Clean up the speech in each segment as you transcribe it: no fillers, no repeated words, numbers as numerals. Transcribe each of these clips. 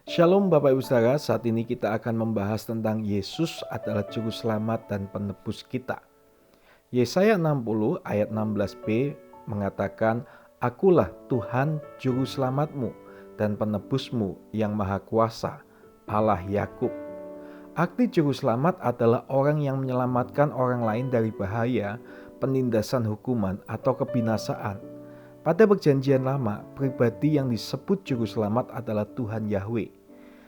Shalom Bapak Ibu Saudara, saat ini kita akan membahas tentang Yesus adalah juru selamat dan penebus kita. Yesaya 60 ayat 16b mengatakan, Akulah Tuhan juru selamatmu dan penebusmu yang maha kuasa, Allah Yakub. Arti juru selamat adalah orang yang menyelamatkan orang lain dari bahaya, penindasan hukuman atau kebinasaan. Pada perjanjian lama, pribadi yang disebut juru selamat adalah Tuhan Yahweh.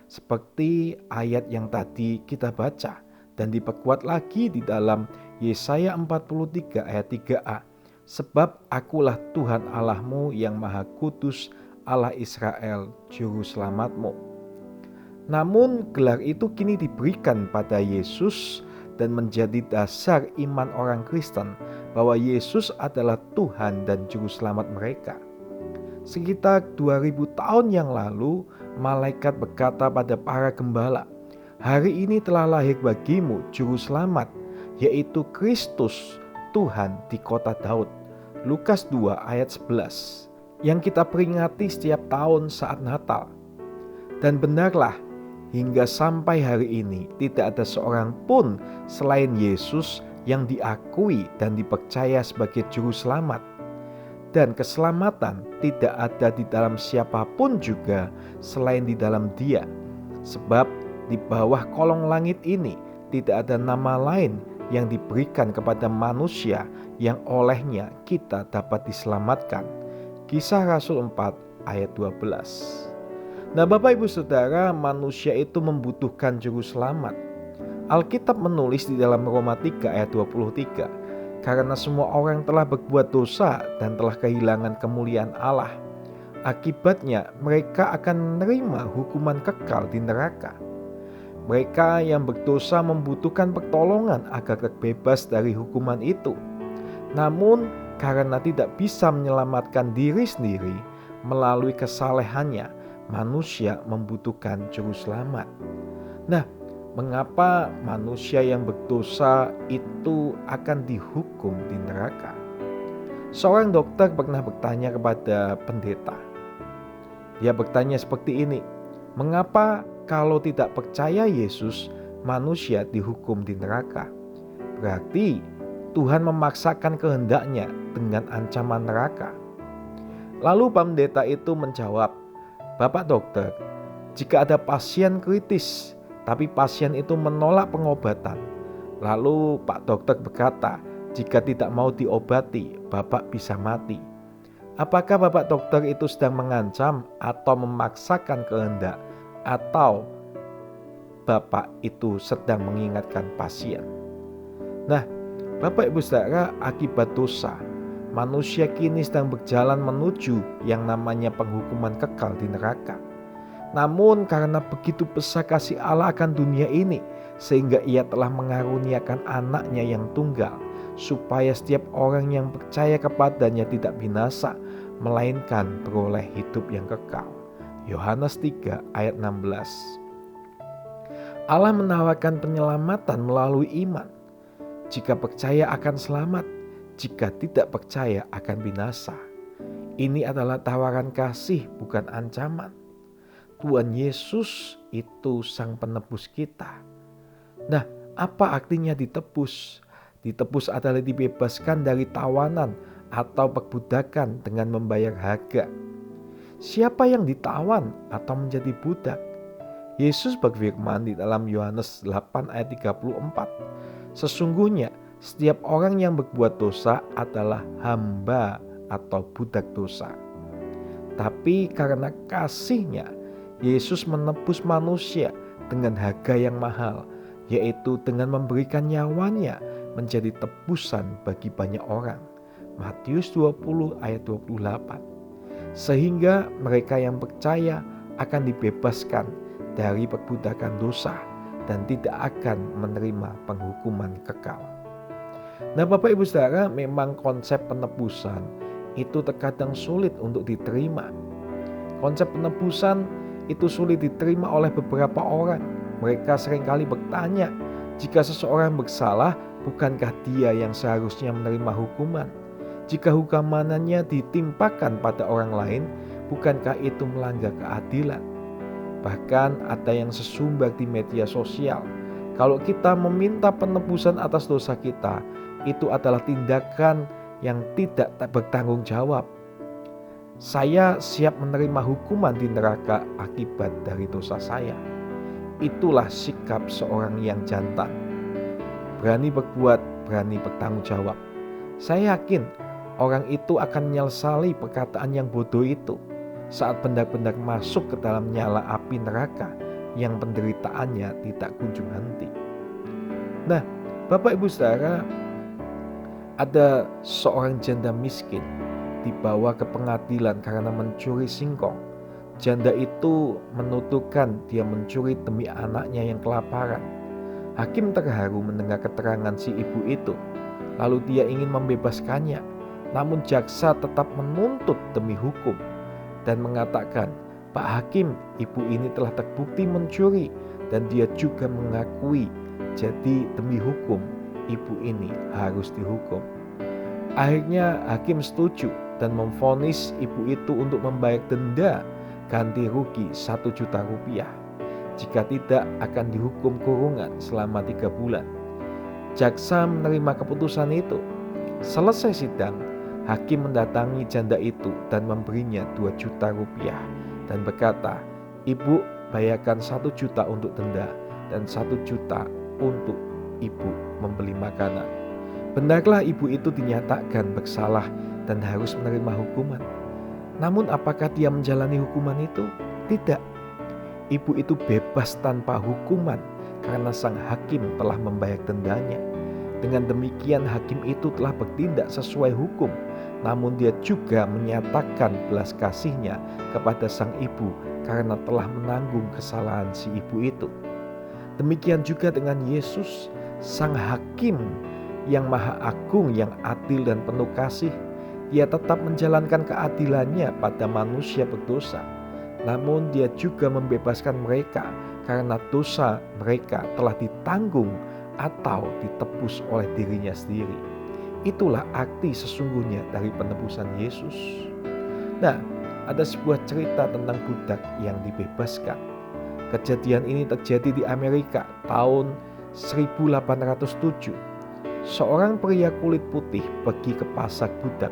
Seperti ayat yang tadi kita baca dan diperkuat lagi di dalam Yesaya 43 ayat 3a. Sebab akulah Tuhan Allahmu yang maha kudus, Allah Israel, juru selamatmu. Namun gelar itu kini diberikan pada Yesus dan menjadi dasar iman orang Kristen bahwa Yesus adalah Tuhan dan juru selamat mereka. Sekitar 2000 tahun yang lalu, malaikat berkata pada para gembala, "Hari ini telah lahir bagimu juru selamat, yaitu Kristus Tuhan di kota Daud." Lukas 2 ayat 11 yang kita peringati setiap tahun saat Natal. Dan benarlah, hingga sampai hari ini tidak ada seorang pun selain Yesus yang diakui dan dipercaya sebagai juru selamat. Dan keselamatan tidak ada di dalam siapapun juga selain di dalam Dia. Sebab di bawah kolong langit ini tidak ada nama lain yang diberikan kepada manusia yang olehnya kita dapat diselamatkan. Kisah Rasul 4 ayat 12. Nah Bapak Ibu Saudara, manusia itu membutuhkan juru selamat. Alkitab menulis di dalam Roma 3 ayat 23, karena semua orang telah berbuat dosa dan telah kehilangan kemuliaan Allah. Akibatnya mereka akan menerima hukuman kekal di neraka. Mereka yang berdosa membutuhkan pertolongan agar terbebas dari hukuman itu. Namun karena tidak bisa menyelamatkan diri sendiri melalui kesalehannya, manusia membutuhkan juru selamat. Nah, mengapa manusia yang berdosa itu akan dihukum di neraka? Seorang dokter pernah bertanya kepada pendeta. Dia bertanya seperti ini, mengapa kalau tidak percaya Yesus, manusia dihukum di neraka? Berarti Tuhan memaksakan kehendaknya dengan ancaman neraka. Lalu pendeta itu menjawab, Bapak dokter, jika ada pasien kritis, tapi pasien itu menolak pengobatan, lalu Pak dokter berkata, jika tidak mau diobati, Bapak bisa mati. Apakah Bapak dokter itu sedang mengancam atau memaksakan kehendak, atau Bapak itu sedang mengingatkan pasien? Nah, Bapak Ibu Saudara, akibat dosa, manusia kini sedang berjalan menuju yang namanya penghukuman kekal di neraka. Namun karena begitu besar kasih Allah akan dunia ini, sehingga Ia telah mengaruniakan anaknya yang tunggal, supaya setiap orang yang percaya kepadanya tidak binasa, melainkan beroleh hidup yang kekal. Yohanes 3 ayat 16. Allah menawarkan penyelamatan melalui iman. Jika percaya akan selamat, jika tidak percaya akan binasa. Ini adalah tawaran kasih, bukan ancaman. Tuhan Yesus itu sang penebus kita. Nah, apa artinya ditebus? Ditebus adalah dibebaskan dari tawanan atau perbudakan dengan membayar harga. Siapa yang ditawan atau menjadi budak? Yesus berfirman di dalam Yohanes 8 ayat 34. Sesungguhnya setiap orang yang berbuat dosa adalah hamba atau budak dosa. Tapi karena kasih-Nya, Yesus menebus manusia dengan harga yang mahal, yaitu dengan memberikan nyawanya menjadi tebusan bagi banyak orang. Matius 20 ayat 28. Sehingga mereka yang percaya akan dibebaskan dari perbudakan dosa dan tidak akan menerima penghukuman kekal. Nah Bapak Ibu Saudara, memang konsep penebusan itu terkadang sulit untuk diterima. Konsep penebusan itu sulit diterima oleh beberapa orang. Mereka seringkali bertanya, jika seseorang bersalah, bukankah dia yang seharusnya menerima hukuman? Jika hukumannya ditimpakan pada orang lain, bukankah itu melanggar keadilan? Bahkan ada yang sesumbar di media sosial. Kalau kita meminta penebusan atas dosa kita, itu adalah tindakan yang tidak bertanggung jawab. Saya siap menerima hukuman di neraka akibat dari dosa saya. Itulah sikap seorang yang jantan. Berani berbuat, berani bertanggung jawab. Saya yakin orang itu akan menyesali perkataan yang bodoh itu saat benar-benar masuk ke dalam nyala api neraka yang penderitaannya tidak kunjung henti. Nah, Bapak Ibu Saudara, ada seorang janda miskin dibawa ke pengadilan karena mencuri singkong. Janda itu menuturkan dia mencuri demi anaknya yang kelaparan. Hakim terharu mendengar keterangan si ibu itu. Lalu dia ingin membebaskannya. Namun jaksa tetap menuntut demi hukum dan mengatakan, "Pak Hakim, ibu ini telah terbukti mencuri dan dia juga mengakui. Jadi demi hukum, ibu ini harus dihukum." Akhirnya hakim setuju dan memvonis ibu itu untuk membayar denda ganti rugi 1 juta rupiah. Jika tidak akan dihukum kurungan selama 3 bulan. Jaksa menerima keputusan itu. Selesai sidang, hakim mendatangi janda itu dan memberinya 2 juta rupiah dan berkata, "Ibu bayarkan 1 juta untuk denda dan 1 juta untuk ibu membeli makanan." Benarlah ibu itu dinyatakan bersalah dan harus menerima hukuman. Namun apakah dia menjalani hukuman itu? Tidak. Ibu itu bebas tanpa hukuman karena sang hakim telah membayar dendanya. Dengan demikian hakim itu telah bertindak sesuai hukum. Namun dia juga menyatakan belas kasihnya kepada sang ibu karena telah menanggung kesalahan si ibu itu. Demikian juga dengan Yesus, sang hakim yang maha agung, yang adil dan penuh kasih. Dia tetap menjalankan keadilannya pada manusia berdosa. Namun dia juga membebaskan mereka karena dosa mereka telah ditanggung atau ditebus oleh dirinya sendiri. Itulah arti sesungguhnya dari penebusan Yesus. Nah, ada sebuah cerita tentang budak yang dibebaskan. Kejadian ini terjadi di Amerika tahun 1807. Seorang pria kulit putih pergi ke pasar budak.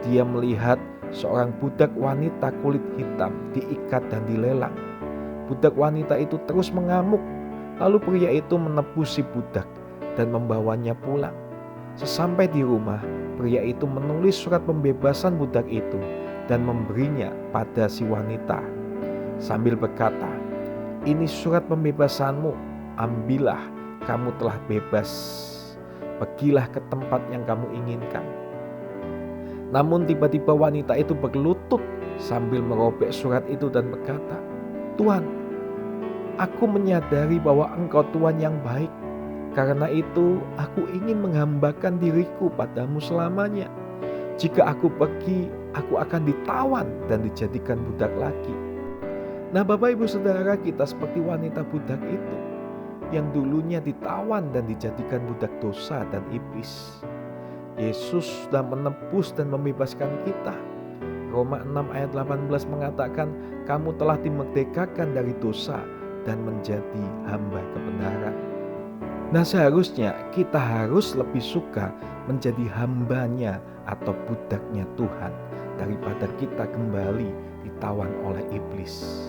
Dia melihat seorang budak wanita kulit hitam diikat dan dilelang. Budak wanita itu terus mengamuk. Lalu pria itu menebus si budak dan membawanya pulang. Sesampai di rumah, pria itu menulis surat pembebasan budak itu dan memberinya pada si wanita sambil berkata, "Ini surat pembebasanmu, ambillah, kamu telah bebas. Pergilah ke tempat yang kamu inginkan." Namun tiba-tiba wanita itu berlutut sambil merobek surat itu dan berkata, "Tuhan, aku menyadari bahwa Engkau Tuhan yang baik. Karena itu aku ingin menghambakan diriku padamu selamanya. Jika aku pergi, aku akan ditawan dan dijadikan budak lagi." Nah, Bapak Ibu Saudara, kita seperti wanita budak itu yang dulunya ditawan dan dijadikan budak dosa dan iblis. Yesus sudah menebus dan membebaskan kita. Roma 6 ayat 18 mengatakan, "Kamu telah dimerdekakan dari dosa dan menjadi hamba kebenaran." Nah, seharusnya kita harus lebih suka menjadi hambanya atau budaknya Tuhan daripada kita kembali ditawan oleh iblis.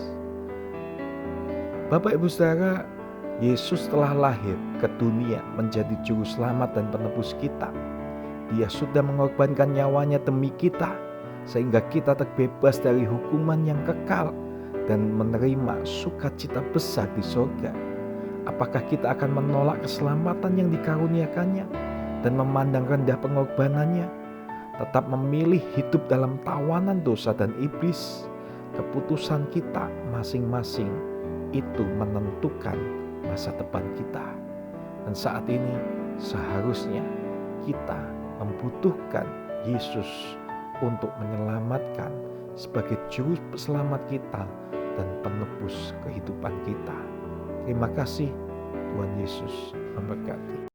Bapak Ibu Saudara, Yesus telah lahir ke dunia menjadi juru selamat dan penebus kita. Dia sudah mengorbankan nyawanya demi kita, sehingga kita terbebas dari hukuman yang kekal dan menerima sukacita besar di surga. Apakah kita akan menolak keselamatan yang dikaruniakannya dan memandang rendah pengorbanannya? Tetap memilih hidup dalam tawanan dosa dan iblis? Keputusan kita masing-masing itu menentukan masa depan kita. Dan saat ini seharusnya kita membutuhkan Yesus untuk menyelamatkan sebagai juru selamat kita dan penebus kehidupan kita. Terima kasih. Tuhan Yesus memberkati.